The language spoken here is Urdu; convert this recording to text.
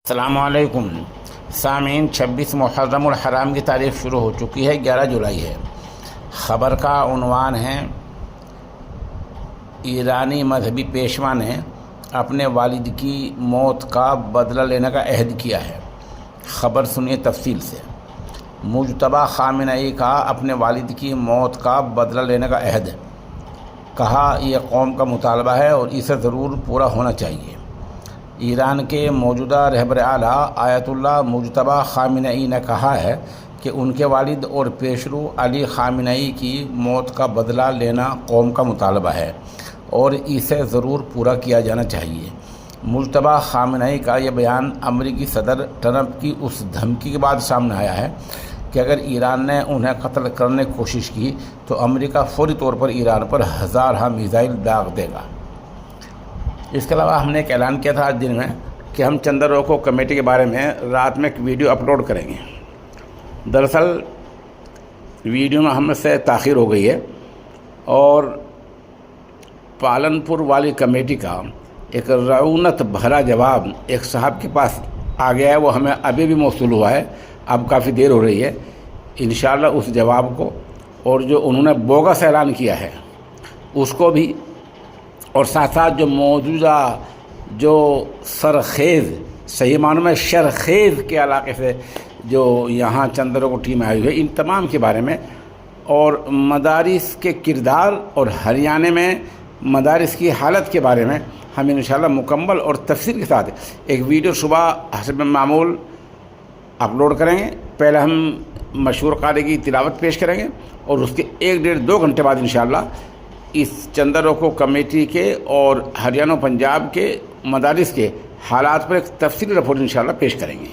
السلام علیکم سامعین، 26 محرم الحرام کی تاریخ شروع ہو چکی ہے، 11 جولائی ہے۔ خبر کا عنوان ہے ایرانی مذہبی پیشوا نے اپنے والد کی موت کا بدلہ لینے کا عہد کیا ہے۔ خبر سنیے تفصیل سے۔ مجتبیٰ خامنئی کا اپنے والد کی موت کا بدلہ لینے کا عہد، کہا یہ قوم کا مطالبہ ہے اور اسے ضرور پورا ہونا چاہیے۔ ایران کے موجودہ رہبر اعلیٰ آیت اللہ مجتبیٰ خامنئی نے کہا ہے کہ ان کے والد اور پیشرو علی خامنئی کی موت کا بدلہ لینا قوم کا مطالبہ ہے اور اسے ضرور پورا کیا جانا چاہیے۔ مجتبیٰ خامنئی کا یہ بیان امریکی صدر ٹرمپ کی اس دھمکی کے بعد سامنے آیا ہے کہ اگر ایران نے انہیں قتل کرنے کی کوشش کی تو امریکہ فوری طور پر ایران پر ہزارہ میزائل داغ دے گا۔ اس کے علاوہ ہم نے ایک اعلان کیا تھا آج دن میں کہ ہم چندر روکو کمیٹی کے بارے میں رات میں ایک ویڈیو اپلوڈ کریں گے۔ دراصل ویڈیو میں ہم سے تاخیر ہو گئی ہے اور پالنپور والی کمیٹی کا ایک رعونت بھرا جواب ایک صاحب کے پاس آ گیا ہے، وہ ہمیں ابھی بھی موصول ہوا ہے، اب کافی دیر ہو رہی ہے۔ انشاءاللہ اس جواب کو اور جو انہوں نے بوگس اعلان کیا ہے اس کو بھی، اور ساتھ ساتھ جو موجودہ جو سرخیز صحیح معنوں میں شرخیز کے علاقے سے جو یہاں چندروں کو ٹیم آئی ہوئی ہے، ان تمام کے بارے میں، اور مدارس کے کردار اور ہریانہ میں مدارس کی حالت کے بارے میں ہم انشاءاللہ مکمل اور تفصیل کے ساتھ ایک ویڈیو صبح حسب معمول اپلوڈ کریں گے۔ پہلے ہم مشہور قاری کی تلاوت پیش کریں گے اور اس کے 1-1.5-2 گھنٹے بعد انشاءاللہ اس چندر روکو کمیٹی کے اور ہریانہ پنجاب کے مدارس کے حالات پر ایک تفصیلی رپورٹ انشاءاللہ پیش کریں گے۔